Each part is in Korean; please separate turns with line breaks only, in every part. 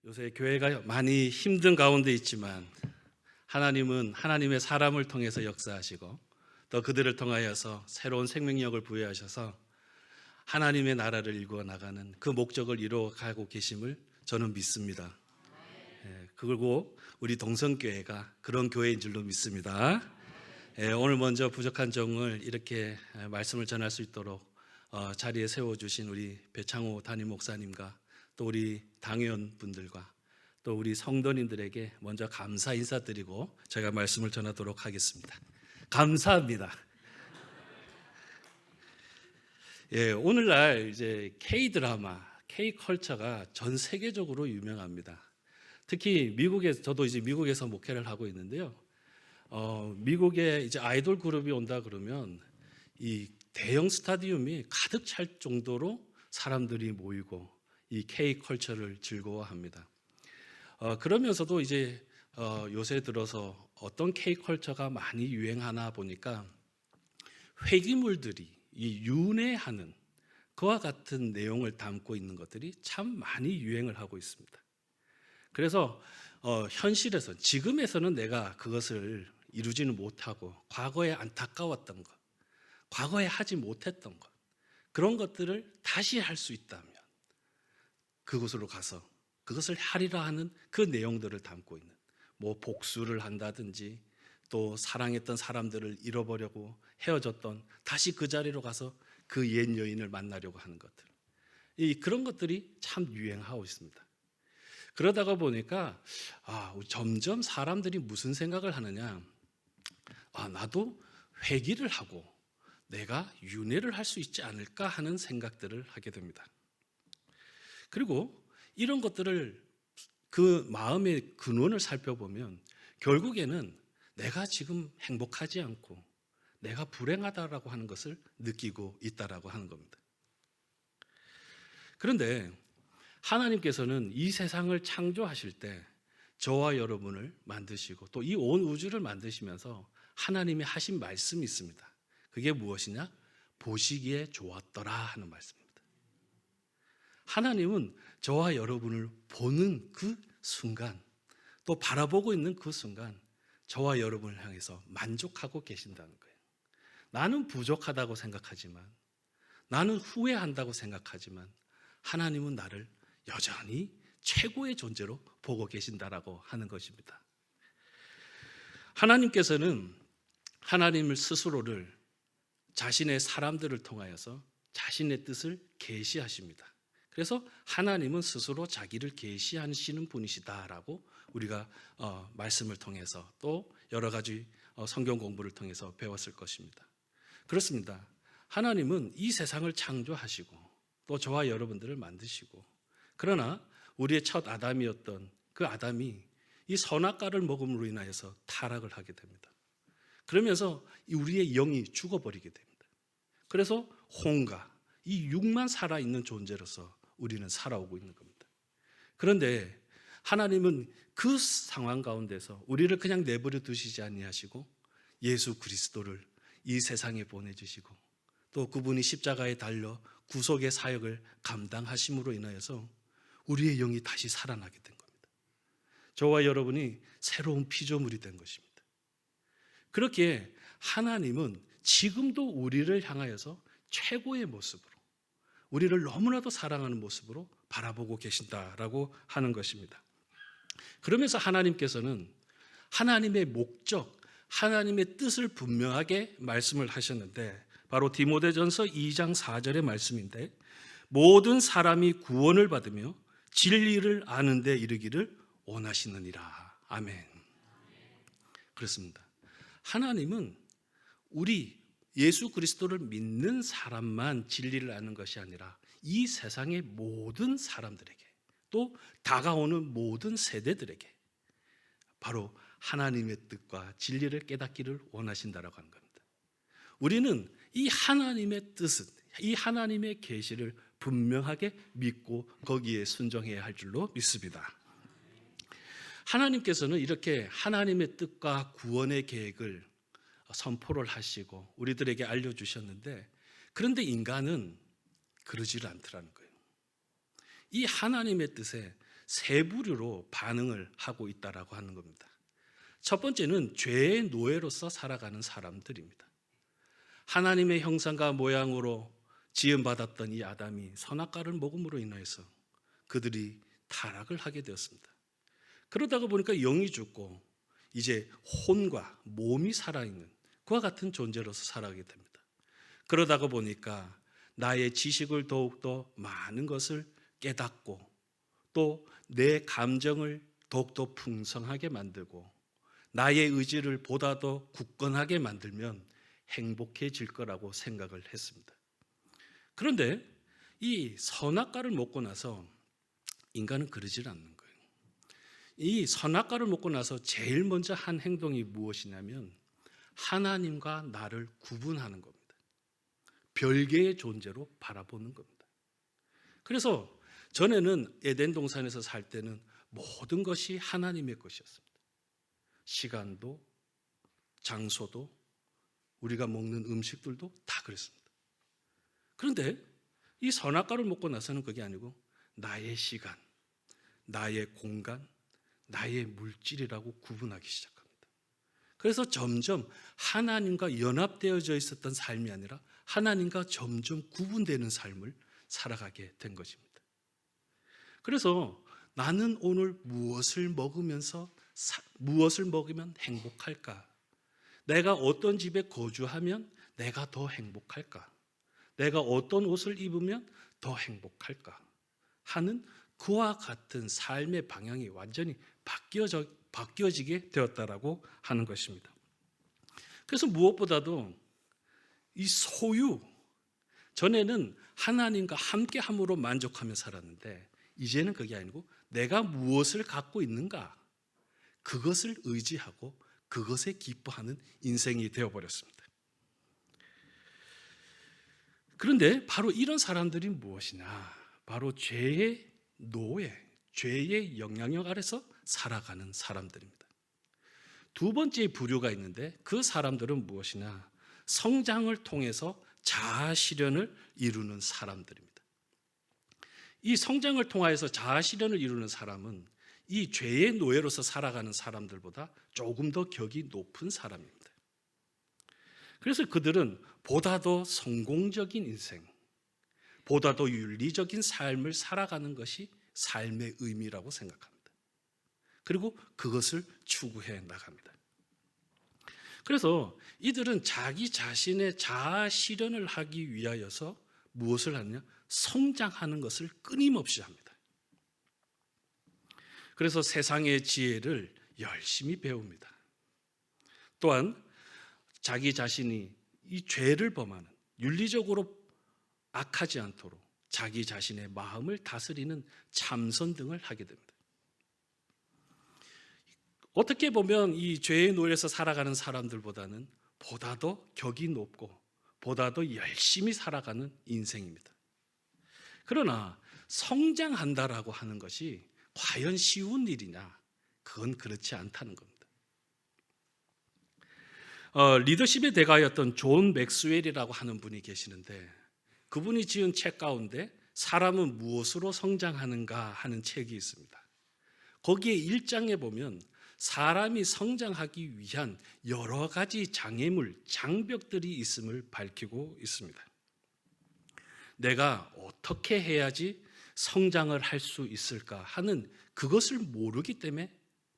요새 교회가 많이 힘든 가운데 있지만 하나님은 하나님의 사람을 통해서 역사하시고 또 그들을 통하여서 새로운 생명력을 부여하셔서 하나님의 나라를 이루어 나가는 그 목적을 이루어가고 계심을 저는 믿습니다. 그리고 우리 동성교회가 그런 교회인 줄로 믿습니다. 오늘 먼저 부족한 종을 이렇게 말씀을 전할 수 있도록 자리에 세워주신 우리 배창호 담임 목사님과 또 우리 당회원분들과 또 우리 성도님들에게 먼저 감사 인사드리고 제가 말씀을 전하도록 하겠습니다. 감사합니다. 오늘날 이제 K-드라마, K-컬처가 전 세계적으로 유명합니다. 특히 저도 이제 미국에서 목회를 하고 있는데요. 미국에 이제 아이돌 그룹이 온다 그러면 이 대형 스타디움이 가득 찰 정도로 사람들이 모이고 이 K-컬처를 즐거워합니다. 그러면서도 이제 요새 들어서 어떤 K-컬처가 많이 유행하나 보니까 회기물들이 이 윤회하는 그와 같은 내용을 담고 있는 것들이 참 많이 유행을 하고 있습니다. 그래서 현실에서 지금에서는 내가 그것을 이루지는 못하고 과거에 안타까웠던 것, 과거에 하지 못했던 것, 그런 것들을 다시 할 수 있다면 그곳으로 가서 그것을 하리라 하는 그 내용들을 담고 있는 뭐 복수를 한다든지 또 사랑했던 사람들을 잃어버리고 헤어졌던 다시 그 자리로 가서 그 옛 여인을 만나려고 하는 것들, 그런 것들이 참 유행하고 있습니다. 그러다가 보니까 점점 사람들이 무슨 생각을 하느냐, 나도 회개를 하고 내가 윤회를 할 수 있지 않을까 하는 생각들을 하게 됩니다. 그리고 이런 것들을 그 마음의 근원을 살펴보면 결국에는 내가 지금 행복하지 않고 내가 불행하다라고 하는 것을 느끼고 있다라고 하는 겁니다. 그런데 하나님께서는 이 세상을 창조하실 때 저와 여러분을 만드시고 또 이 온 우주를 만드시면서 하나님이 하신 말씀이 있습니다. 그게 무엇이냐? 보시기에 좋았더라 하는 말씀입니다. 하나님은 저와 여러분을 보는 그 순간, 또 바라보고 있는 그 순간 저와 여러분을 향해서 만족하고 계신다는 거예요. 나는 부족하다고 생각하지만, 나는 후회한다고 생각하지만 하나님은 나를 여전히 최고의 존재로 보고 계신다라고 하는 것입니다. 하나님께서는 하나님을 스스로를 자신의 사람들을 통하여서 자신의 뜻을 계시하십니다. 그래서 하나님은 스스로 자기를 계시하시는 분이시다라고 우리가 말씀을 통해서 또 여러 가지 성경 공부를 통해서 배웠을 것입니다. 그렇습니다. 하나님은 이 세상을 창조하시고 또 저와 여러분들을 만드시고, 그러나 우리의 첫 아담이었던 그 아담이 이 선악과를 먹음으로 인하여서 타락을 하게 됩니다. 그러면서 우리의 영이 죽어버리게 됩니다. 그래서 혼과 이 육만 살아있는 존재로서 우리는 살아오고 있는 겁니다. 그런데 하나님은 그 상황 가운데서 우리를 그냥 내버려 두시지 아니하시고 예수 그리스도를 이 세상에 보내주시고 또 그분이 십자가에 달려 구속의 사역을 감당하심으로 인하여서 우리의 영이 다시 살아나게 된 겁니다. 저와 여러분이 새로운 피조물이 된 것입니다. 그렇게 하나님은 지금도 우리를 향하여서 최고의 모습으로, 우리를 너무나도 사랑하는 모습으로 바라보고 계신다라고 하는 것입니다. 그러면서 하나님께서는 하나님의 목적, 하나님의 뜻을 분명하게 말씀을 하셨는데, 바로 디모데전서 2장 4절의 말씀인데, 모든 사람이 구원을 받으며 진리를 아는 데 이르기를 원하시느니라. 아멘. 그렇습니다. 하나님은 우리 예수 그리스도를 믿는 사람만 진리를 아는 것이 아니라 이 세상의 모든 사람들에게, 또 다가오는 모든 세대들에게 바로 하나님의 뜻과 진리를 깨닫기를 원하신다라고 하는 겁니다. 우리는 이 하나님의 뜻은, 이 하나님의 계시를 분명하게 믿고 거기에 순종해야 할 줄로 믿습니다. 하나님께서는 이렇게 하나님의 뜻과 구원의 계획을 선포를 하시고 우리들에게 알려주셨는데, 그런데 인간은 그러지를 않더라는 거예요. 이 하나님의 뜻에 세 부류로 반응을 하고 있다라고 하는 겁니다. 첫 번째는 죄의 노예로서 살아가는 사람들입니다. 하나님의 형상과 모양으로 지음받았던 이 아담이 선악과를 먹음으로 인해서 그들이 타락을 하게 되었습니다. 그러다가 보니까 영이 죽고 이제 혼과 몸이 살아있는 그와 같은 존재로서 살아가게 됩니다. 그러다가 보니까 나의 지식을 더욱더 많은 것을 깨닫고 또 내 감정을 더욱더 풍성하게 만들고 나의 의지를 보다 더 굳건하게 만들면 행복해질 거라고 생각을 했습니다. 그런데 이 선악과를 먹고 나서 인간은 그러질 않는 거예요. 이 선악과를 먹고 나서 제일 먼저 한 행동이 무엇이냐면 하나님과 나를 구분하는 겁니다. 별개의 존재로 바라보는 겁니다. 그래서 전에는 에덴 동산에서 살 때는 모든 것이 하나님의 것이었습니다. 시간도, 장소도, 우리가 먹는 음식들도 다 그랬습니다. 그런데 이 선악과를 먹고 나서는 그게 아니고 나의 시간, 나의 공간, 나의 물질이라고 구분하기 시작합니다. 그래서 점점 하나님과 연합되어져 있었던 삶이 아니라 하나님과 점점 구분되는 삶을 살아가게 된 것입니다. 그래서 나는 오늘 무엇을 먹으면 행복할까? 내가 어떤 집에 거주하면 내가 더 행복할까? 내가 어떤 옷을 입으면 더 행복할까? 하는 그와 같은 삶의 방향이 완전히 바뀌어지게 되었다라고 하는 것입니다. 그래서 무엇보다도 이 소유, 전에는 하나님과 함께함으로 만족하며 살았는데 이제는 그게 아니고 내가 무엇을 갖고 있는가? 그것을 의지하고 그것에 기뻐하는 인생이 되어버렸습니다. 그런데 바로 이런 사람들이 무엇이냐? 바로 죄의 노예, 죄의 영향력 아래서 살아가는 사람들입니다. 두 번째 부류가 있는데 그 사람들은 무엇이냐? 성장을 통해서 자아 실현을 이루는 사람들입니다. 이 성장을 통하여서 자아 실현을 이루는 사람은 이 죄의 노예로서 살아가는 사람들보다 조금 더 격이 높은 사람입니다. 그래서 그들은 보다 더 성공적인 인생, 보다 더 윤리적인 삶을 살아가는 것이 삶의 의미라고 생각합니다. 그리고 그것을 추구해 나갑니다. 그래서 이들은 자기 자신의 자아 실현을 하기 위하여서 무엇을 하느냐? 성장하는 것을 끊임없이 합니다. 그래서 세상의 지혜를 열심히 배웁니다. 또한 자기 자신이 이 죄를 범하는, 윤리적으로 악하지 않도록 자기 자신의 마음을 다스리는 참선 등을 하게 됩니다. 어떻게 보면 이 죄의 노예에서 살아가는 사람들보다는 보다 더 격이 높고 보다 더 열심히 살아가는 인생입니다. 그러나 성장한다라고 하는 것이 과연 쉬운 일이냐? 그건 그렇지 않다는 겁니다. 리더십의 대가였던 존 맥스웰이라고 하는 분이 계시는데 그분이 지은 책 가운데 사람은 무엇으로 성장하는가 하는 책이 있습니다. 거기에 1장에 보면 사람이 성장하기 위한 여러 가지 장애물, 장벽들이 있음을 밝히고 있습니다. 내가 어떻게 해야지 성장을 할 수 있을까 하는 그것을 모르기 때문에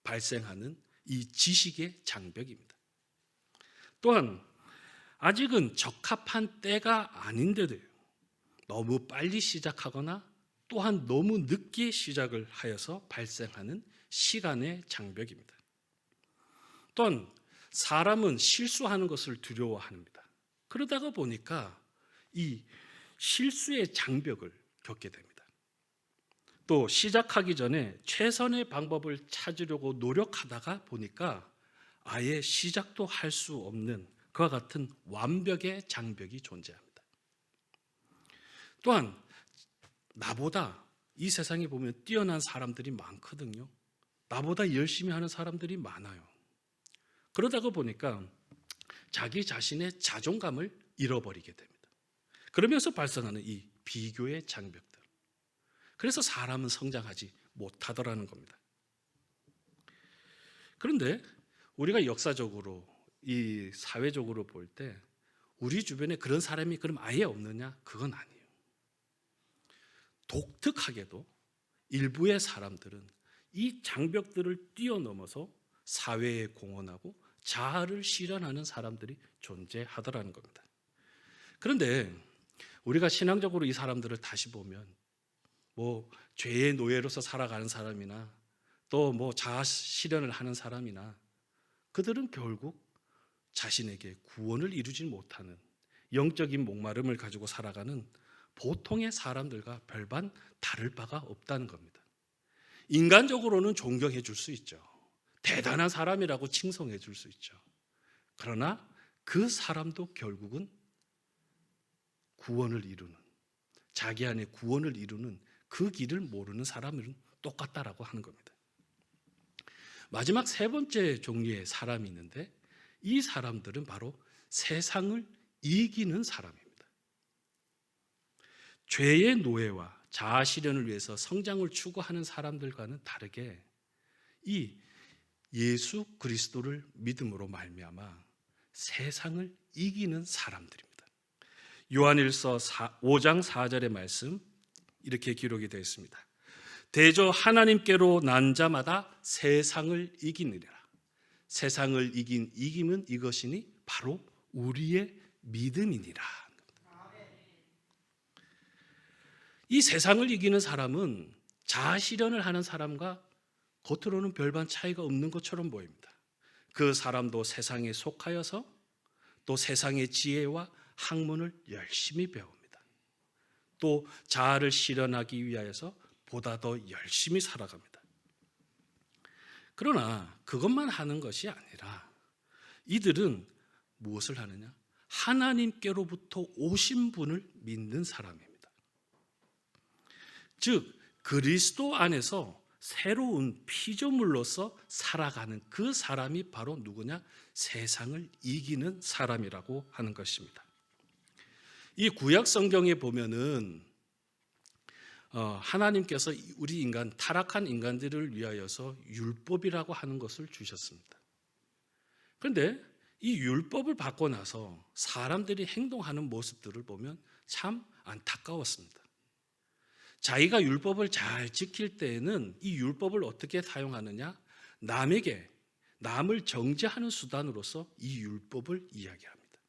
발생하는 이 지식의 장벽입니다. 또한 아직은 적합한 때가 아닌데도 너무 빨리 시작하거나 또한 너무 늦게 시작을 하여서 발생하는 시간의 장벽입니다. 또한 사람은 실수하는 것을 두려워합니다. 그러다가 보니까 이 실수의 장벽을 겪게 됩니다. 또 시작하기 전에 최선의 방법을 찾으려고 노력하다가 보니까 아예 시작도 할 수 없는 그와 같은 완벽의 장벽이 존재합니다. 또한 나보다 이 세상에 보면 뛰어난 사람들이 많거든요. 나보다 열심히 하는 사람들이 많아요. 그러다가 보니까 자기 자신의 자존감을 잃어버리게 됩니다. 그러면서 발생하는 이 비교의 장벽들. 그래서 사람은 성장하지 못하더라는 겁니다. 그런데 우리가 역사적으로 이 사회적으로 볼 때 우리 주변에 그런 사람이 그럼 아예 없느냐? 그건 아니에요. 독특하게도 일부의 사람들은 이 장벽들을 뛰어넘어서 사회에 공헌하고 자아를 실현하는 사람들이 존재하더라는 겁니다. 그런데 우리가 신앙적으로 이 사람들을 다시 보면 뭐 죄의 노예로서 살아가는 사람이나 또 뭐 자아 실현을 하는 사람이나 그들은 결국 자신에게 구원을 이루지 못하는 영적인 목마름을 가지고 살아가는 보통의 사람들과 별반 다를 바가 없다는 겁니다. 인간적으로는 존경해 줄 수 있죠. 대단한 사람이라고 칭송해 줄 수 있죠. 그러나 그 사람도 결국은 구원을 이루는, 자기 안에 구원을 이루는 그 길을 모르는 사람은 똑같다라고 하는 겁니다. 마지막 세 번째 종류의 사람이 있는데 이 사람들은 바로 세상을 이기는 사람입니다. 죄의 노예와 자아 실현을 위해서 성장을 추구하는 사람들과는 다르게 이 예수 그리스도를 믿음으로 말미암아 세상을 이기는 사람들입니다. 요한일서 5장 4절의 말씀 이렇게 기록이 되어 있습니다. 대저 하나님께로 난 자마다 세상을 이기느니라. 세상을 이김은 이것이니 바로 우리의 믿음이니라. 이 세상을 이기는 사람은 자아 실현을 하는 사람과 겉으로는 별반 차이가 없는 것처럼 보입니다. 그 사람도 세상에 속하여서 또 세상의 지혜와 학문을 열심히 배웁니다. 또 자아를 실현하기 위하여서 보다 더 열심히 살아갑니다. 그러나 그것만 하는 것이 아니라 이들은 무엇을 하느냐? 하나님께로부터 오신 분을 믿는 사람입니다. 즉 그리스도 안에서 새로운 피조물로서 살아가는 그 사람이 바로 누구냐? 세상을 이기는 사람이라고 하는 것입니다. 이 구약 성경에 보면은 하나님께서 우리 인간, 타락한 인간들을 위하여서 율법이라고 하는 것을 주셨습니다. 그런데 이 율법을 받고 나서 사람들이 행동하는 모습들을 보면 참 안타까웠습니다. 자기가 율법을 잘 지킬 때에는 이 율법을 어떻게 사용하느냐? 남을 정죄하는 수단으로서 이 율법을 이야기합니다.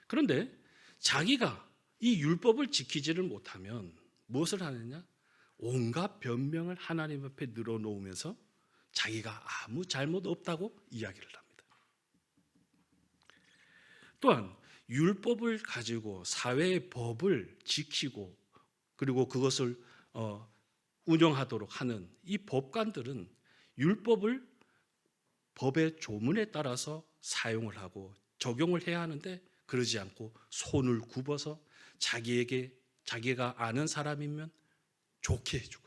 그런데 자기가 이 율법을 지키지를 못하면 무엇을 하느냐? 온갖 변명을 하나님 앞에 늘어놓으면서 자기가 아무 잘못 없다고 이야기를 합니다. 또한 율법을 가지고 사회의 법을 지키고 그리고 그것을 운영하도록 하는 이 법관들은 율법을 법의 조문에 따라서 사용을 하고 적용을 해야 하는데 그러지 않고 손을 굽어서 자기가 아는 사람이면 좋게 해주고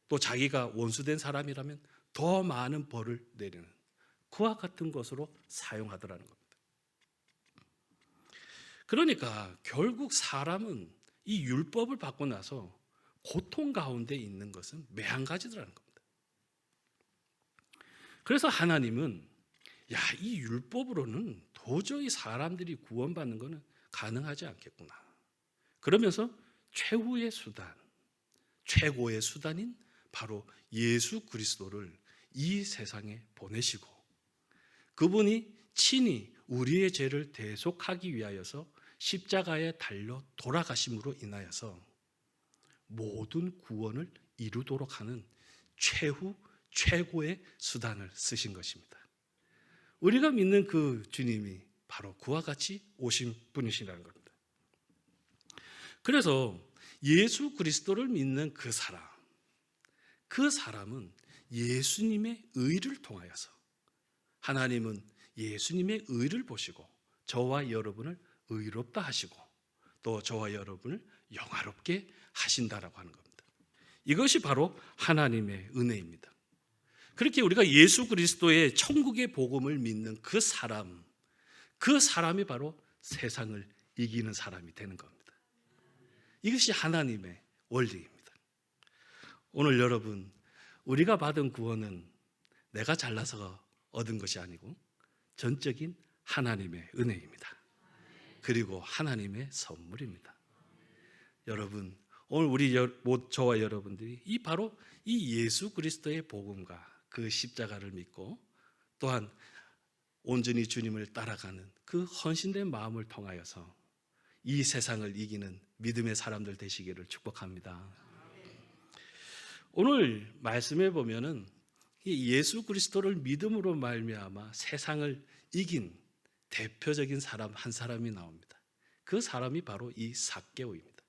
또 자기가 원수된 사람이라면 더 많은 벌을 내리는 그와 같은 것으로 사용하더라는 겁니다. 그러니까 결국 사람은 이 율법을 받고 나서 고통 가운데 있는 것은 매한가지더라는 겁니다. 그래서 하나님은 이 율법으로는 도저히 사람들이 구원받는 것은 가능하지 않겠구나. 그러면서 최후의 수단, 최고의 수단인 바로 예수 그리스도를 이 세상에 보내시고 그분이 친히 우리의 죄를 대속하기 위하여서 십자가에 달려 돌아가심으로 인하여서 모든 구원을 이루도록 하는 최고의 수단을 쓰신 것입니다. 우리가 믿는 그 주님이 바로 그와 같이 오신 분이시라는 겁니다. 그래서 예수 그리스도를 믿는 그 사람은 예수님의 의를 통하여서 하나님은 예수님의 의를 보시고 저와 여러분을 의롭다 하시고 또 저와 여러분을 영화롭게 하신다라고 하는 겁니다. 이것이 바로 하나님의 은혜입니다. 그렇게 우리가 예수 그리스도의 천국의 복음을 믿는 그 사람이 바로 세상을 이기는 사람이 되는 겁니다. 이것이 하나님의 원리입니다. 오늘 여러분, 우리가 받은 구원은 내가 잘나서 얻은 것이 아니고 전적인 하나님의 은혜입니다. 그리고 하나님의 선물입니다. 여러분, 오늘 저와 여러분들이 바로 이 예수 그리스도의 복음과 그 십자가를 믿고 또한 온전히 주님을 따라가는 그 헌신된 마음을 통하여서 이 세상을 이기는 믿음의 사람들 되시기를 축복합니다. 오늘 말씀해 보면은 이 예수 그리스도를 믿음으로 말미암아 세상을 이긴 대표적인 사람 한 사람이 나옵니다. 그 사람이 바로 이 삭개오입니다.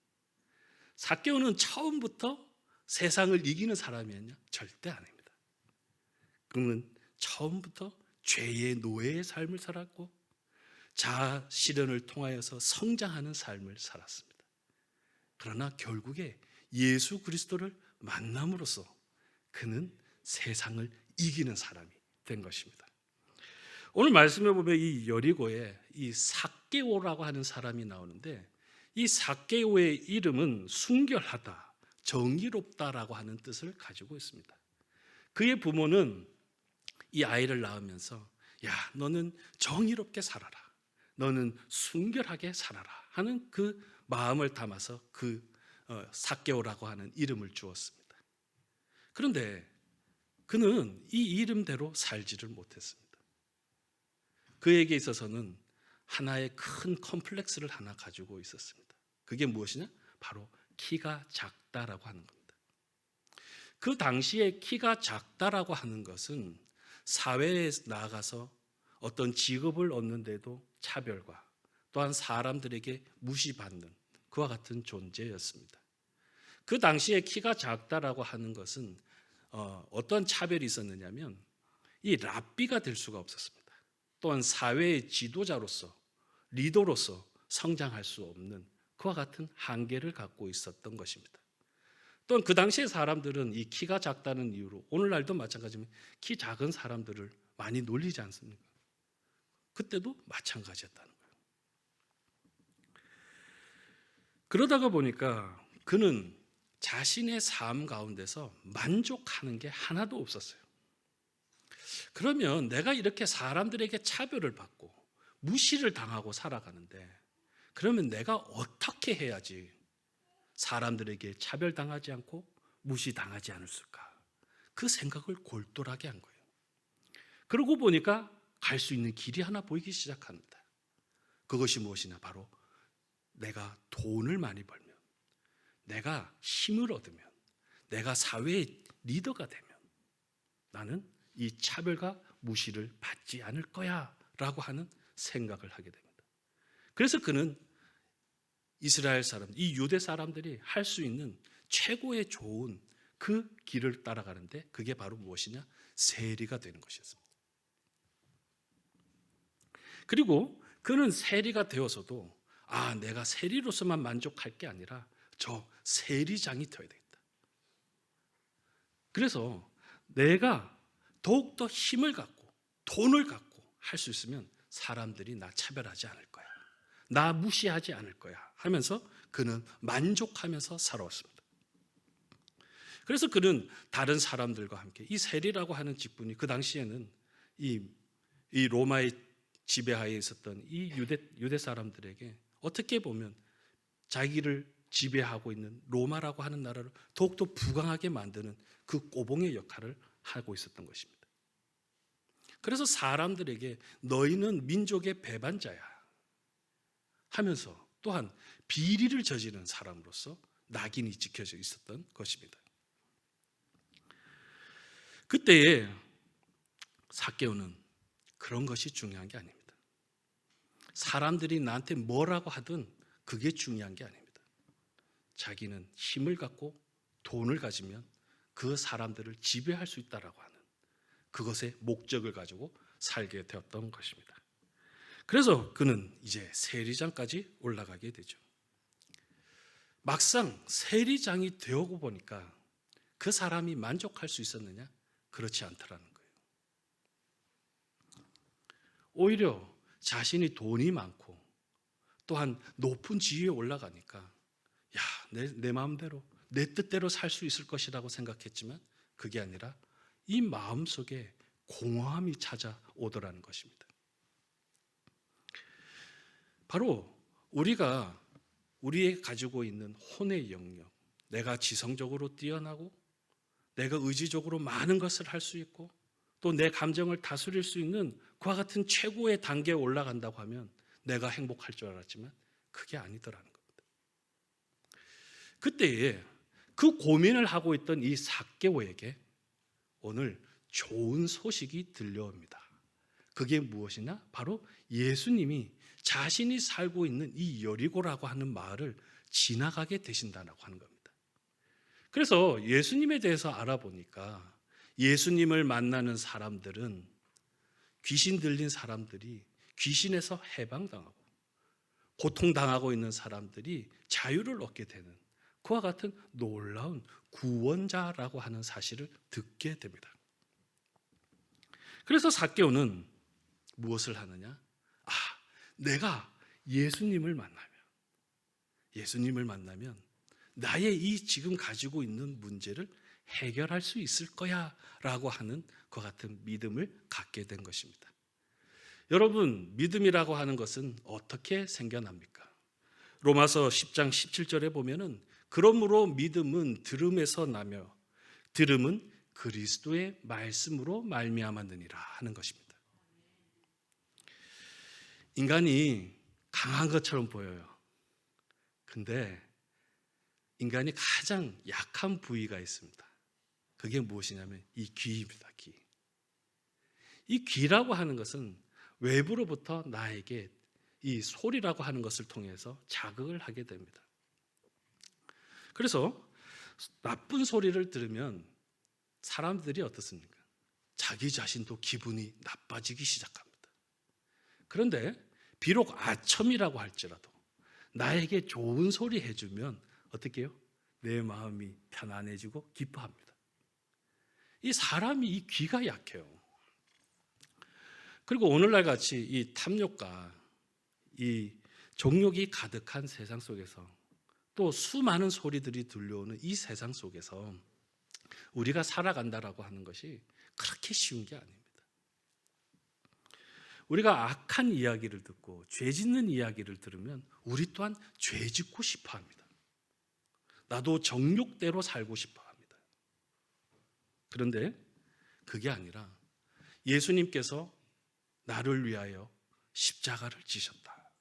삭개오는 처음부터 세상을 이기는 사람이었냐? 절대 아닙니다. 그는 처음부터 죄의 노예의 삶을 살았고 자아 실현을 통하여서 성장하는 삶을 살았습니다. 그러나 결국에 예수 그리스도를 만남으로써 그는 세상을 이기는 사람이 된 것입니다. 오늘 말씀해 보면 이 여리고에 이 삭개오라고 하는 사람이 나오는데 이 삭개오의 이름은 순결하다, 정의롭다라고 하는 뜻을 가지고 있습니다. 그의 부모는 이 아이를 낳으면서 야, 너는 정의롭게 살아라, 너는 순결하게 살아라 하는 그 마음을 담아서 삭개오라고 하는 이름을 주었습니다. 그런데 그는 이 이름대로 살지를 못했습니다. 그에게 있어서는 하나의 큰 컴플렉스를 하나 가지고 있었습니다. 그게 무엇이냐? 바로 키가 작다라고 하는 겁니다. 그 당시에 키가 작다라고 하는 것은 사회에 나가서 어떤 직업을 얻는데도 차별과 또한 사람들에게 무시받는 그와 같은 존재였습니다. 그 당시에 키가 작다라고 하는 것은 어떤 차별이 있었느냐면 이 랍비가 될 수가 없었습니다. 또한 사회의 지도자로서 리더로서 성장할 수 없는 그와 같은 한계를 갖고 있었던 것입니다. 또한 그 당시의 사람들은 이 키가 작다는 이유로 오늘날도 마찬가지지만 키 작은 사람들을 많이 놀리지 않습니까? 그때도 마찬가지였다는 거예요. 그러다가 보니까 그는 자신의 삶 가운데서 만족하는 게 하나도 없었어요. 그러면 내가 이렇게 사람들에게 차별을 받고 무시를 당하고 살아가는데 그러면 내가 어떻게 해야지 사람들에게 차별당하지 않고 무시당하지 않을까? 그 생각을 골똘하게 한 거예요. 그러고 보니까 갈 수 있는 길이 하나 보이기 시작합니다. 그것이 무엇이냐? 바로 내가 돈을 많이 벌면, 내가 힘을 얻으면, 내가 사회의 리더가 되면 나는 이 차별과 무시를 받지 않을 거야 라고 하는 생각을 하게 됩니다. 그래서 그는 이스라엘 사람, 이 유대 사람들이 할 수 있는 최고의 좋은 그 길을 따라가는데 그게 바로 무엇이냐? 세리가 되는 것이었습니다. 그리고 그는 세리가 되어서도 내가 세리로서만 만족할 게 아니라 저 세리장이 되어야 되겠다. 그래서 내가 더욱더 힘을 갖고 돈을 갖고 할 수 있으면 사람들이 나 차별하지 않을 거야, 나 무시하지 않을 거야 하면서 그는 만족하면서 살아왔습니다. 그래서 그는 다른 사람들과 함께 이 세리라고 하는 직분이 그 당시에는 이 로마의 지배하에 있었던 이 유대 사람들에게 어떻게 보면 자기를 지배하고 있는 로마라고 하는 나라를 더욱더 부강하게 만드는 그 꼬봉의 역할을 하고 있었던 것입니다. 그래서 사람들에게 너희는 민족의 배반자야 하면서 또한 비리를 저지르는 사람으로서 낙인이 찍혀져 있었던 것입니다. 그때에 삭개오는 그런 것이 중요한 게 아닙니다. 사람들이 나한테 뭐라고 하든 그게 중요한 게 아닙니다. 자기는 힘을 갖고 돈을 가지면 그 사람들을 지배할 수 있다라고 하는 그것의 목적을 가지고 살게 되었던 것입니다. 그래서 그는 이제 세리장까지 올라가게 되죠. 막상 세리장이 되고 보니까 그 사람이 만족할 수 있었느냐? 그렇지 않더라는 거예요. 오히려 자신이 돈이 많고 또한 높은 지위에 올라가니까 내 마음대로 내 뜻대로 살 수 있을 것이라고 생각했지만 그게 아니라 이 마음속에 공허함이 찾아오더라는 것입니다. 바로 우리가 가지고 있는 혼의 영역, 내가 지성적으로 뛰어나고 내가 의지적으로 많은 것을 할 수 있고 또 내 감정을 다스릴 수 있는 그와 같은 최고의 단계에 올라간다고 하면 내가 행복할 줄 알았지만 그게 아니더라는 겁니다. 그때에 그 고민을 하고 있던 이 삭개오에게 오늘 좋은 소식이 들려옵니다. 그게 무엇이냐? 바로 예수님이 자신이 살고 있는 이 여리고라고 하는 마을을 지나가게 되신다고 하는 겁니다. 그래서 예수님에 대해서 알아보니까 예수님을 만나는 사람들은 귀신 들린 사람들이 귀신에서 해방당하고 고통당하고 있는 사람들이 자유를 얻게 되는 그와 같은 놀라운 구원자라고 하는 사실을 듣게 됩니다. 그래서 삭개오는 무엇을 하느냐? 내가 예수님을 만나면 나의 이 지금 가지고 있는 문제를 해결할 수 있을 거야 라고 하는 그 같은 믿음을 갖게 된 것입니다. 여러분, 믿음이라고 하는 것은 어떻게 생겨납니까? 로마서 10장 17절에 보면은 그러므로 믿음은 들음에서 나며 들음은 그리스도의 말씀으로 말미암았느니라 하는 것입니다. 인간이 강한 것처럼 보여요. 근데 인간이 가장 약한 부위가 있습니다. 그게 무엇이냐면 이 귀입니다. 귀. 이 귀라고 하는 것은 외부로부터 나에게 이 소리라고 하는 것을 통해서 자극을 하게 됩니다. 그래서 나쁜 소리를 들으면 사람들이 어떻습니까? 자기 자신도 기분이 나빠지기 시작합니다. 그런데 비록 아첨이라고 할지라도 나에게 좋은 소리 해주면 어떻게 해요? 내 마음이 편안해지고 기뻐합니다. 이 사람이 이 귀가 약해요. 그리고 오늘날 같이 이 탐욕과 이 정욕이 가득한 세상 속에서 또 수많은 소리들이 들려오는 이 세상 속에서 우리가 살아간다라고 하는 것이 그렇게 쉬운 게 아닙니다. 우리가 악한 이야기를 듣고 죄 짓는 이야기를 들으면 우리 또한 죄 짓고 싶어 합니다. 나도 정욕대로 살고 싶어 합니다. 그런데 그게 아니라 예수님께서 나를 위하여 십자가를 지셨다.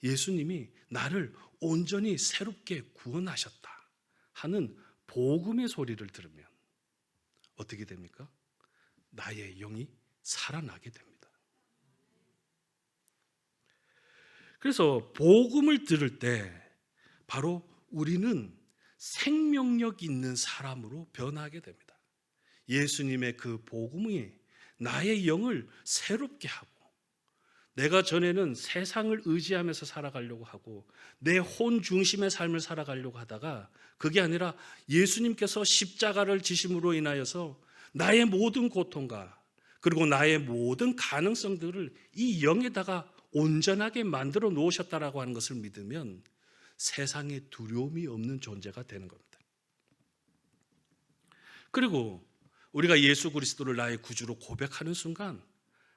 예수님이 나를 온전히 새롭게 구원하셨다 하는 복음의 소리를 들으면 어떻게 됩니까? 나의 영이 살아나게 됩니다. 그래서 복음을 들을 때 바로 우리는 생명력 있는 사람으로 변하게 됩니다. 예수님의 그 복음이 나의 영을 새롭게 하고 내가 전에는 세상을 의지하면서 살아가려고 하고 내 혼 중심의 삶을 살아가려고 하다가 그게 아니라 예수님께서 십자가를 지심으로 인하여서 나의 모든 고통과 그리고 나의 모든 가능성들을 이 영에다가 온전하게 만들어 놓으셨다라고 하는 것을 믿으면 세상에 두려움이 없는 존재가 되는 겁니다. 그리고 우리가 예수 그리스도를 나의 구주로 고백하는 순간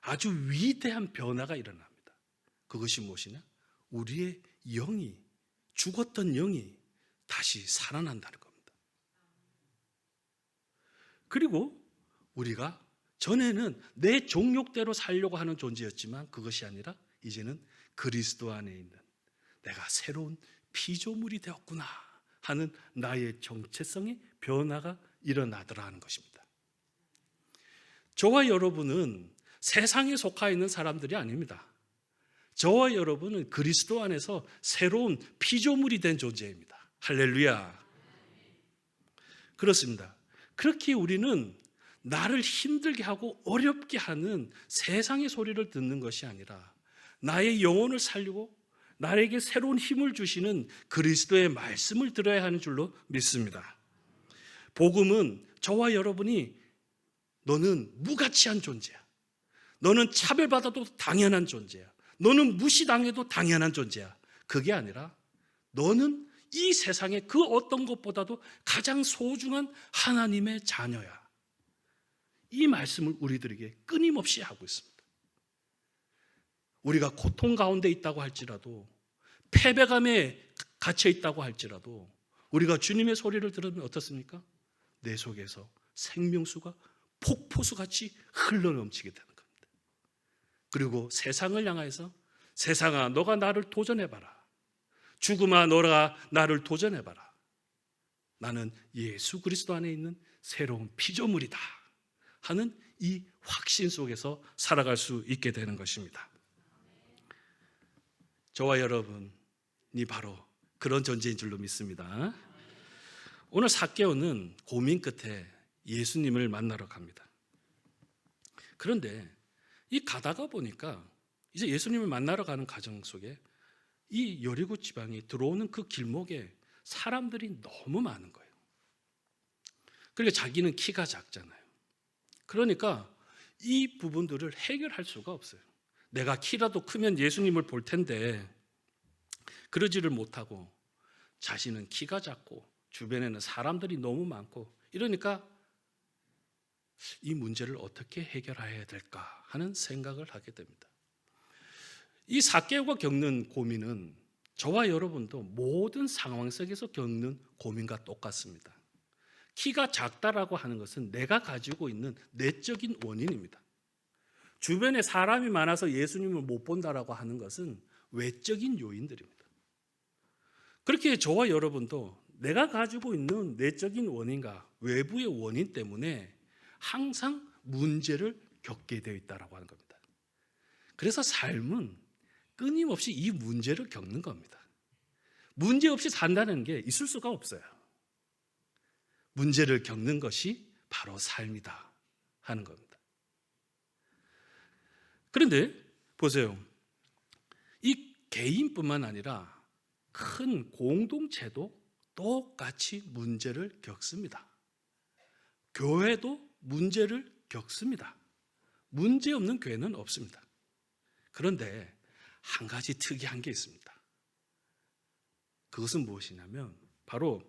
아주 위대한 변화가 일어납니다. 그것이 무엇이냐? 우리의 영이, 죽었던 영이 다시 살아난다는 겁니다. 그리고 우리가 전에는 내 종욕대로 살려고 하는 존재였지만 그것이 아니라 이제는 그리스도 안에 있는 내가 새로운 피조물이 되었구나 하는 나의 정체성의 변화가 일어나더라 하는 것입니다. 저와 여러분은 세상에 속하 있는 사람들이 아닙니다. 저와 여러분은 그리스도 안에서 새로운 피조물이 된 존재입니다. 할렐루야. 그렇습니다. 그렇게 우리는 나를 힘들게 하고 어렵게 하는 세상의 소리를 듣는 것이 아니라 나의 영혼을 살리고 나에게 새로운 힘을 주시는 그리스도의 말씀을 들어야 하는 줄로 믿습니다. 복음은 저와 여러분이 너는 무가치한 존재야. 너는 차별받아도 당연한 존재야. 너는 무시당해도 당연한 존재야. 그게 아니라 너는 이 세상의 그 어떤 것보다도 가장 소중한 하나님의 자녀야. 이 말씀을 우리들에게 끊임없이 하고 있습니다. 우리가 고통 가운데 있다고 할지라도, 패배감에 갇혀 있다고 할지라도 우리가 주님의 소리를 들으면 어떻습니까? 내 속에서 생명수가 폭포수같이 흘러넘치게 되는 겁니다. 그리고 세상을 향해서 세상아 너가 나를 도전해봐라. 죽음아 너가 나를 도전해봐라. 나는 예수 그리스도 안에 있는 새로운 피조물이다 하는 이 확신 속에서 살아갈 수 있게 되는 것입니다. 저와 여러분이 바로 그런 존재인 줄로 믿습니다. 오늘 삭개오는 고민 끝에 예수님을 만나러 갑니다. 그런데 이 가다가 보니까 이제 예수님을 만나러 가는 과정 속에 이 여리고 지방이 들어오는 그 길목에 사람들이 너무 많은 거예요. 그러니까 자기는 키가 작잖아요. 그러니까 이 부분들을 해결할 수가 없어요. 내가 키라도 크면 예수님을 볼 텐데 그러지를 못하고 자신은 키가 작고 주변에는 사람들이 너무 많고 이러니까 이 문제를 어떻게 해결해야 될까 하는 생각을 하게 됩니다. 이 삭개오가 겪는 고민은 저와 여러분도 모든 상황 속에서 겪는 고민과 똑같습니다. 키가 작다라고 하는 것은 내가 가지고 있는 내적인 원인입니다. 주변에 사람이 많아서 예수님을 못 본다라고 하는 것은 외적인 요인들입니다. 그렇게 저와 여러분도 내가 가지고 있는 내적인 원인과 외부의 원인 때문에 항상 문제를 겪게 되어 있다라고 하는 겁니다. 그래서 삶은 끊임없이 이 문제를 겪는 겁니다. 문제 없이 산다는 게 있을 수가 없어요. 문제를 겪는 것이 바로 삶이다 하는 겁니다. 그런데 보세요. 이 개인뿐만 아니라 큰 공동체도 똑같이 문제를 겪습니다. 교회도 문제를 겪습니다. 문제 없는 교회는 없습니다. 그런데 한 가지 특이한 게 있습니다. 그것은 무엇이냐면 바로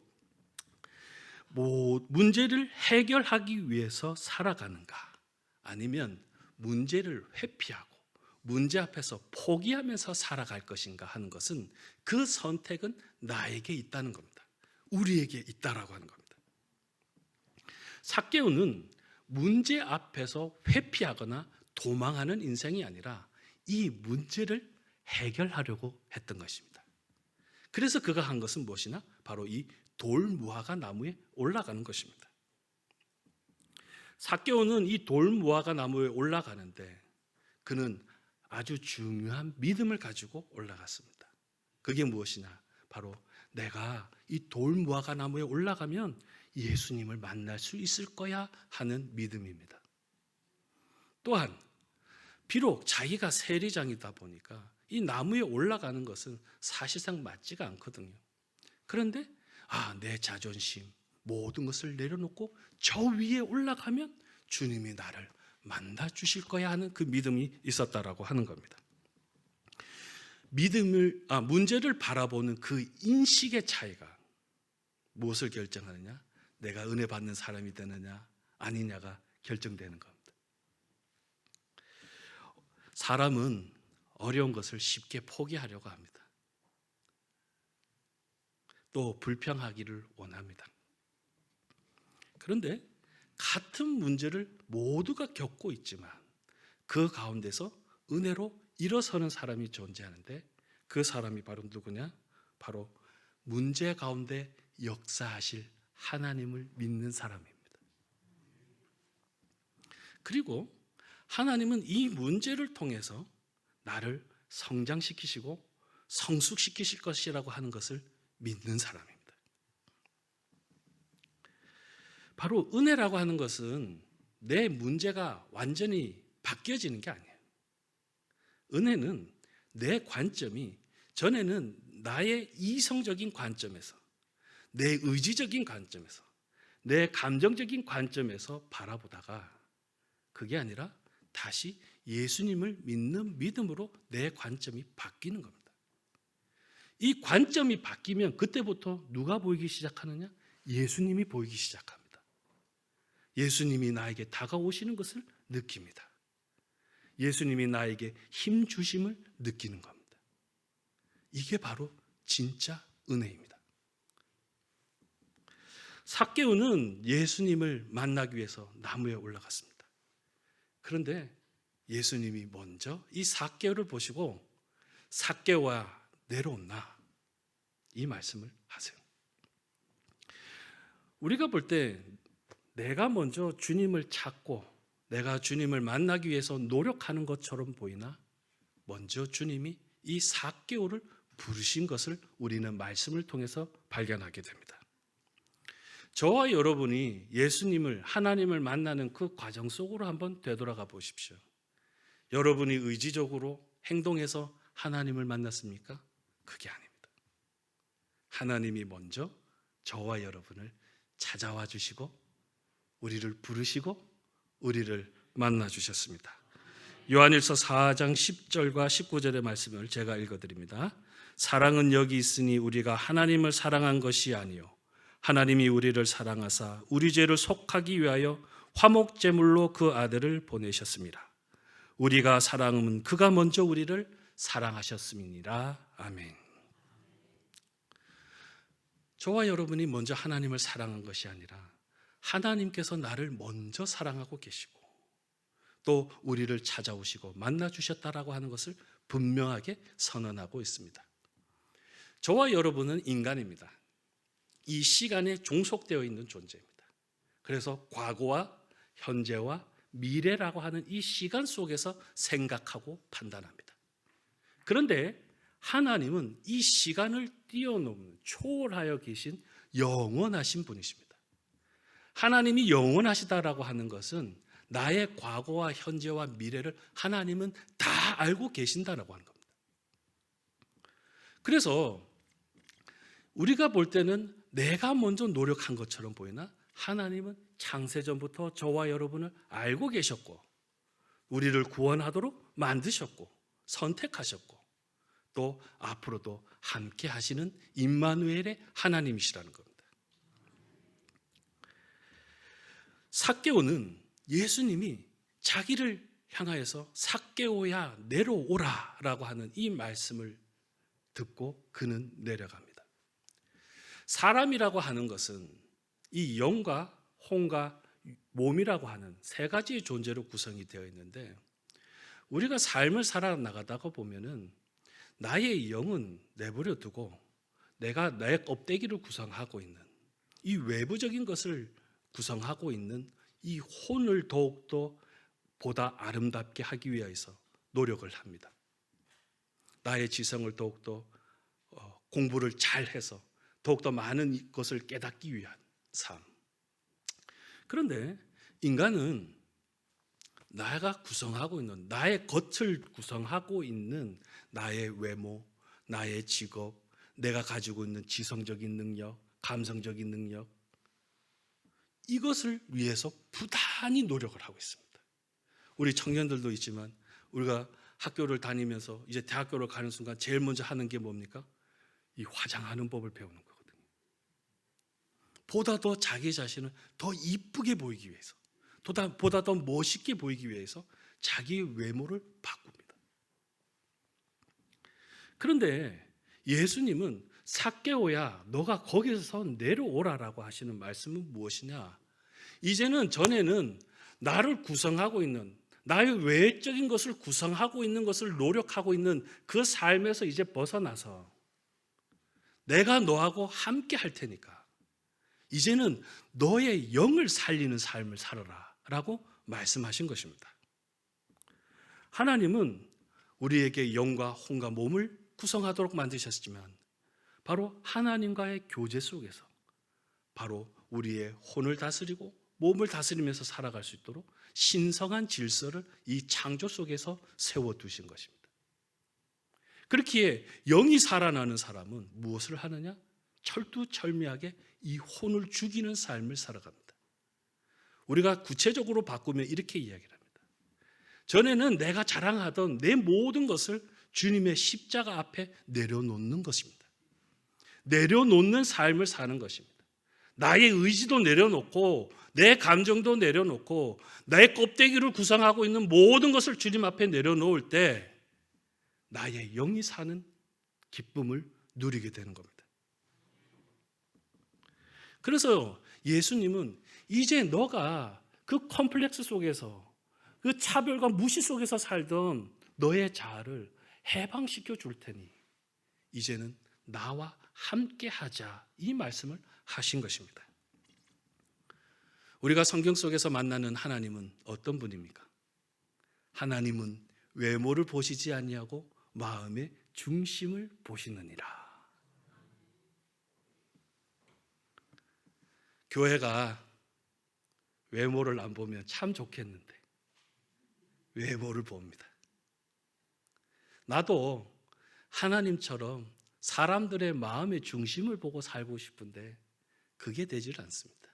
문제를 해결하기 위해서 살아가는가 아니면 문제를 회피하고 문제 앞에서 포기하면서 살아갈 것인가 하는 것은 그 선택은 나에게 있다는 겁니다. 우리에게 있다라고 하는 겁니다. 삭개오는 문제 앞에서 회피하거나 도망하는 인생이 아니라 이 문제를 해결하려고 했던 것입니다. 그래서 그가 한 것은 무엇이나 바로 이 돌무화과 나무에 올라가는 것입니다. 삭개오는 이 돌무화과 나무에 올라가는데 그는 아주 중요한 믿음을 가지고 올라갔습니다. 그게 무엇이냐? 바로 내가 이 돌무화과 나무에 올라가면 예수님을 만날 수 있을 거야 하는 믿음입니다. 또한 비록 자기가 세리장이다 보니까 이 나무에 올라가는 것은 사실상 맞지가 않거든요. 그런데 내 자존심 모든 것을 내려놓고 저 위에 올라가면 주님이 나를 만나 주실 거야 하는 그 믿음이 있었다라고 하는 겁니다. 문제를 바라보는 그 인식의 차이가 무엇을 결정하느냐? 내가 은혜 받는 사람이 되느냐 아니냐가 결정되는 겁니다. 사람은 어려운 것을 쉽게 포기하려고 합니다. 또 불평하기를 원합니다. 그런데 같은 문제를 모두가 겪고 있지만 그 가운데서 은혜로 일어서는 사람이 존재하는데 그 사람이 바로 누구냐? 바로 문제 가운데 역사하실 하나님을 믿는 사람입니다. 그리고 하나님은 이 문제를 통해서 나를 성장시키시고 성숙시키실 것이라고 하는 것을 믿는 사람입니다. 바로 은혜라고 하는 것은 내 문제가 완전히 바뀌어지는 게 아니에요. 은혜는 내 관점이 전에는 나의 이성적인 관점에서 내 의지적인 관점에서 내 감정적인 관점에서 바라보다가 그게 아니라 다시 예수님을 믿는 믿음으로 내 관점이 바뀌는 겁니다. 이 관점이 바뀌면 그때부터 누가 보이기 시작하느냐? 예수님이 보이기 시작합니다. 예수님이 나에게 다가오시는 것을 느낍니다. 예수님이 나에게 힘 주심을 느끼는 겁니다. 이게 바로 진짜 은혜입니다. 삭개오는 예수님을 만나기 위해서 나무에 올라갔습니다. 그런데 예수님이 먼저 이 삭개오를 보시고 삭개오야 내려오나 이 말씀을 하세요. 우리가 볼 때 내가 먼저 주님을 찾고 내가 주님을 만나기 위해서 노력하는 것처럼 보이나 먼저 주님이 이 삭개오를 부르신 것을 우리는 말씀을 통해서 발견하게 됩니다. 저와 여러분이 예수님을 하나님을 만나는 그 과정 속으로 한번 되돌아가 보십시오. 여러분이 의지적으로 행동해서 하나님을 만났습니까? 그게 아닙니다. 하나님이 먼저 저와 여러분을 찾아와 주시고 우리를 부르시고 우리를 만나 주셨습니다. 요한일서 4장 10절과 19절의 말씀을 제가 읽어드립니다. 사랑은 여기 있으니 우리가 하나님을 사랑한 것이 아니요 하나님이 우리를 사랑하사 우리 죄를 속하기 위하여 화목제물로 그 아들을 보내셨습니다. 우리가 사랑하면 그가 먼저 우리를 사랑하셨음이니라. 아멘. 저와 여러분이 먼저 하나님을 사랑한 것이 아니라 하나님께서 나를 먼저 사랑하고 계시고 또 우리를 찾아오시고 만나 주셨다라고 하는 것을 분명하게 선언하고 있습니다. 저와 여러분은 인간입니다. 이 시간에 종속되어 있는 존재입니다. 그래서 과거와 현재와 미래라고 하는 이 시간 속에서 생각하고 판단합니다. 그런데 하나님은 이 시간을 뛰어넘는 초월하여 계신 영원하신 분이십니다. 하나님이 영원하시다라고 하는 것은 나의 과거와 현재와 미래를 하나님은 다 알고 계신다라고 하는 겁니다. 그래서 우리가 볼 때는 내가 먼저 노력한 것처럼 보이나 하나님은 창세전부터 저와 여러분을 알고 계셨고 우리를 구원하도록 만드셨고 선택하셨고 또 앞으로도 함께 하시는 임마누엘의 하나님이시라는 겁니다. 삭개오는 예수님이 자기를 향하여서 삭개오야 내려오라 라고 하는 이 말씀을 듣고 그는 내려갑니다. 사람이라고 하는 것은 이 영과 혼과 몸이라고 하는 세 가지의 존재로 구성이 되어 있는데 우리가 삶을 살아나가다가 보면은 나의 영은 내버려 두고 내가 내 껍데기를 구성하고 있는 이 외부적인 것을 구성하고 있는 이 혼을 더욱더 보다 아름답게 하기 위해서 노력을 합니다. 나의 지성을 더욱더 공부를 잘해서 더욱더 많은 것을 깨닫기 위한 삶. 그런데 인간은 나가 구성하고 있는 나의 겉을 구성하고 있는 나의 외모, 나의 직업, 내가 가지고 있는 지성적인 능력, 감성적인 능력 이것을 위해서 부단히 노력을 하고 있습니다. 우리 청년들도 있지만 우리가 학교를 다니면서 이제 대학교를 가는 순간 제일 먼저 하는 게 뭡니까? 이 화장하는 법을 배우는 거거든요. 보다 더 자기 자신을 더 이쁘게 보이기 위해서 보다 더 멋있게 보이기 위해서 자기의 외모를 바꿉니다. 그런데 예수님은 삭개오야 너가 거기서 내려오라라고 하시는 말씀은 무엇이냐? 이제는 전에는 나를 구성하고 있는 나의 외적인 것을 구성하고 있는 것을 노력하고 있는 그 삶에서 이제 벗어나서 내가 너하고 함께 할 테니까 이제는 너의 영을 살리는 삶을 살아라 라고 말씀하신 것입니다. 하나님은 우리에게 영과 혼과 몸을 구성하도록 만드셨지만 바로 하나님과의 교제 속에서 바로 우리의 혼을 다스리고 몸을 다스리면서 살아갈 수 있도록 신성한 질서를 이 창조 속에서 세워두신 것입니다. 그렇기에 영이 살아나는 사람은 무엇을 하느냐? 철두철미하게 이 혼을 죽이는 삶을 살아갑니다. 우리가 구체적으로 바꾸면 이렇게 이야기를 합니다. 전에는 내가 자랑하던 내 모든 것을 주님의 십자가 앞에 내려놓는 것입니다. 내려놓는 삶을 사는 것입니다. 나의 의지도 내려놓고 내 감정도 내려놓고 나의 껍데기를 구성하고 있는 모든 것을 주님 앞에 내려놓을 때 나의 영이 사는 기쁨을 누리게 되는 겁니다. 그래서 예수님은 이제 너가 그 컴플렉스 속에서 그 차별과 무시 속에서 살던 너의 자아를 해방시켜 줄 테니 이제는 나와 함께 하자, 이 말씀을 하신 것입니다. 우리가 성경 속에서 만나는 하나님은 어떤 분입니까? 하나님은 외모를 보시지 아니하고 마음의 중심을 보시느니라. 교회가 외모를 안 보면 참 좋겠는데 외모를 봅니다. 나도 하나님처럼 사람들의 마음의 중심을 보고 살고 싶은데 그게 되질 않습니다.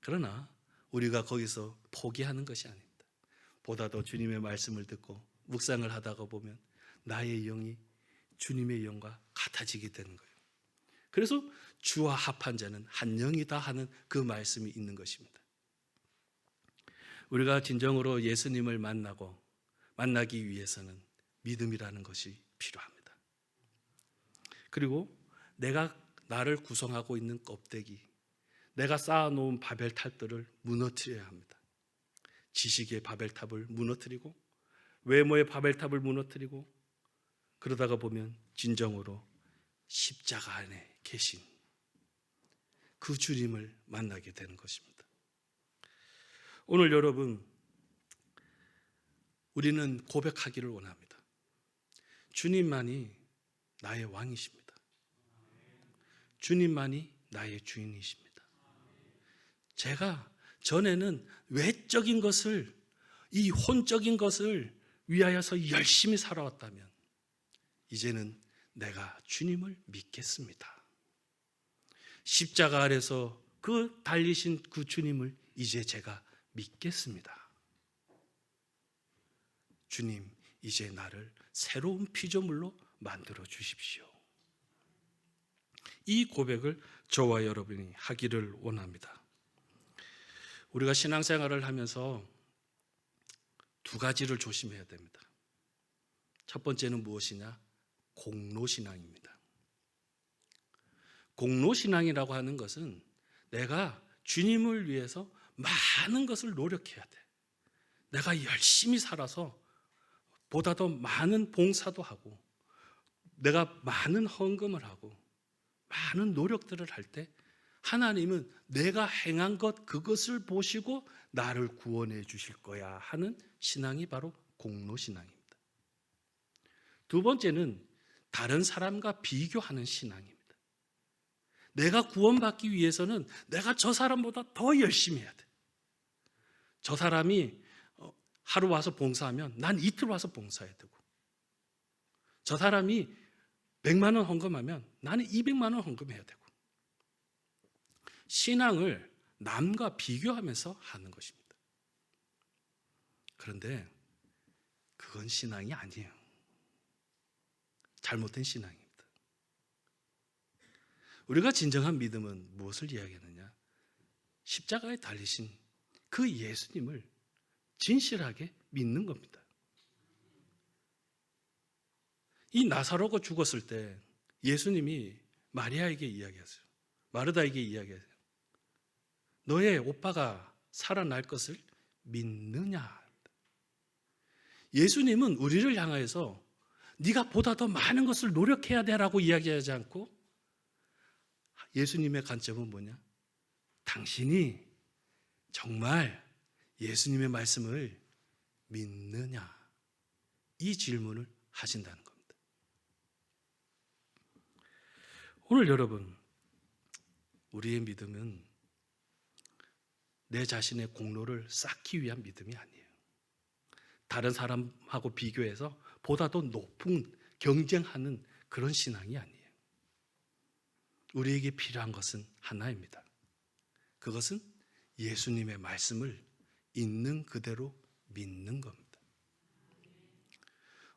그러나 우리가 거기서 포기하는 것이 아닙니다. 보다 더 주님의 말씀을 듣고 묵상을 하다가 보면 나의 영이 주님의 영과 같아지게 되는 거예요. 그래서 주와 합한 자는 한 영이다 하는 그 말씀이 있는 것입니다. 우리가 진정으로 예수님을 만나기 위해서는 믿음이라는 것이 필요합니다. 그리고 내가 나를 구성하고 있는 껍데기, 내가 쌓아놓은 바벨탑들을 무너뜨려야 합니다. 지식의 바벨탑을 무너뜨리고 외모의 바벨탑을 무너뜨리고 그러다가 보면 진정으로 십자가 안에 계신 그 주님을 만나게 되는 것입니다. 오늘 여러분, 우리는 고백하기를 원합니다. 주님만이 나의 왕이십니다. 주님만이 나의 주인이십니다. 제가 전에는 외적인 것을, 이 혼적인 것을 위하여서 열심히 살아왔다면 이제는 내가 주님을 믿겠습니다. 십자가 아래서 그 달리신 그 주님을 이제 제가 믿겠습니다. 주님, 이제 나를 새로운 피조물로 만들어 주십시오. 이 고백을 저와 여러분이 하기를 원합니다. 우리가 신앙생활을 하면서 두 가지를 조심해야 됩니다. 첫 번째는 무엇이냐? 공로신앙입니다. 공로신앙이라고 하는 것은 내가 주님을 위해서 많은 것을 노력해야 돼. 내가 열심히 살아서 보다 더 많은 봉사도 하고 내가 많은 헌금을 하고 많은 노력들을 할 때 하나님은 내가 행한 것 그것을 보시고 나를 구원해 주실 거야 하는 신앙이 바로 공로신앙입니다. 두 번째는 다른 사람과 비교하는 신앙입니다. 내가 구원받기 위해서는 내가 저 사람보다 더 열심히 해야 돼. 저 사람이 하루 와서 봉사하면 난 이틀 와서 봉사해야 되고, 저 사람이 100만 원 헌금하면 나는 200만 원 헌금해야 되고, 신앙을 남과 비교하면서 하는 것입니다. 그런데 그건 신앙이 아니에요. 잘못된 신앙입니다. 우리가 진정한 믿음은 무엇을 이야기하느냐? 십자가에 달리신 그 예수님을 진실하게 믿는 겁니다. 이 나사로가 죽었을 때 예수님이 마리아에게 이야기했어요. 마르다에게 이야기했어요. 너의 오빠가 살아날 것을 믿느냐? 예수님은 우리를 향하여서 네가 보다 더 많은 것을 노력해야 되라고 이야기하지 않고, 예수님의 관점은 뭐냐? 당신이 정말 예수님의 말씀을 믿느냐? 이 질문을 하신다는 겁니다. 오늘 여러분, 우리의 믿음은 내 자신의 공로를 쌓기 위한 믿음이 아니에요. 다른 사람하고 비교해서 보다 더 높은 경쟁하는 그런 신앙이 아니에요. 우리에게 필요한 것은 하나입니다. 그것은 예수님의 말씀을 있는 그대로 믿는 겁니다.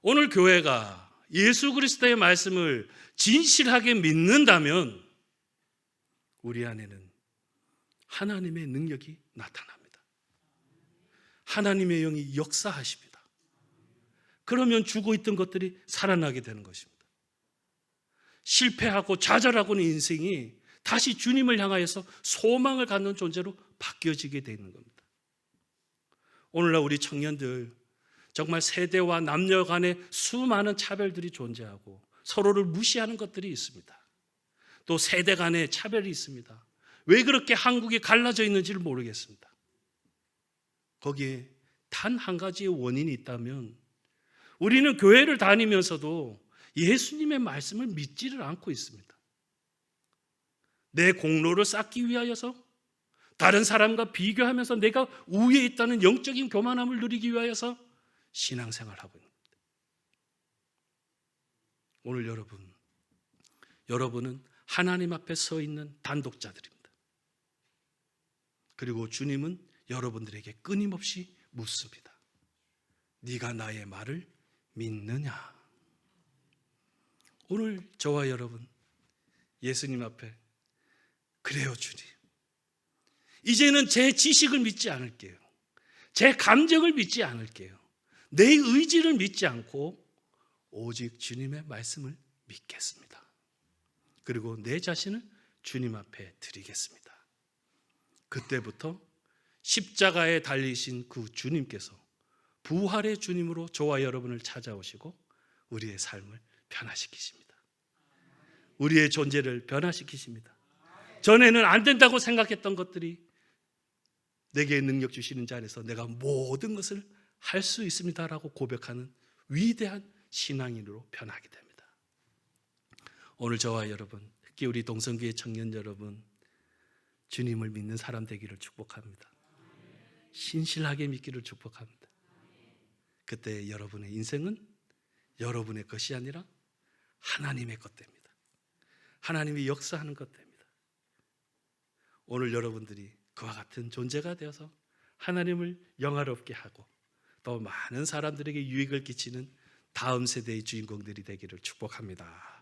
오늘 교회가 예수 그리스도의 말씀을 진실하게 믿는다면 우리 안에는 하나님의 능력이 나타납니다. 하나님의 영이 역사하십니다. 그러면 죽어 있던 것들이 살아나게 되는 것입니다. 실패하고 좌절하고 있는 인생이 다시 주님을 향하여서 소망을 갖는 존재로 바뀌어지게 되는 겁니다. 오늘날 우리 청년들 정말 세대와 남녀 간의 수많은 차별들이 존재하고 서로를 무시하는 것들이 있습니다. 또 세대 간의 차별이 있습니다. 왜 그렇게 한국이 갈라져 있는지를 모르겠습니다. 거기에 단 한 가지의 원인이 있다면 우리는 교회를 다니면서도 예수님의 말씀을 믿지를 않고 있습니다. 내 공로를 쌓기 위하여서, 다른 사람과 비교하면서 내가 우위에 있다는 영적인 교만함을 누리기 위하여서 신앙생활을 하고 있는 겁니다. 오늘 여러분은 하나님 앞에 서 있는 단독자들입니다. 그리고 주님은 여러분들에게 끊임없이 묻습니다. 네가 나의 말을 믿느냐? 오늘 저와 여러분 예수님 앞에 그래요 주님, 이제는 제 지식을 믿지 않을게요. 제 감정을 믿지 않을게요. 내 의지를 믿지 않고 오직 주님의 말씀을 믿겠습니다. 그리고 내 자신을 주님 앞에 드리겠습니다. 그때부터 십자가에 달리신 그 주님께서 부활의 주님으로 저와 여러분을 찾아오시고 우리의 삶을 변화시키십니다. 우리의 존재를 변화시키십니다. 전에는 안 된다고 생각했던 것들이 내게 능력 주시는 자리에서 내가 모든 것을 할 수 있습니다라고 고백하는 위대한 신앙인으로 변하게 됩니다. 오늘 저와 여러분, 특히 우리 동성교회 청년 여러분, 주님을 믿는 사람 되기를 축복합니다. 신실하게 믿기를 축복합니다. 그때 여러분의 인생은 여러분의 것이 아니라 하나님의 것 됩니다. 하나님이 역사하는 것 됩니다. 오늘 여러분들이 그와 같은 존재가 되어서 하나님을 영화롭게 하고 또 많은 사람들에게 유익을 끼치는 다음 세대의 주인공들이 되기를 축복합니다.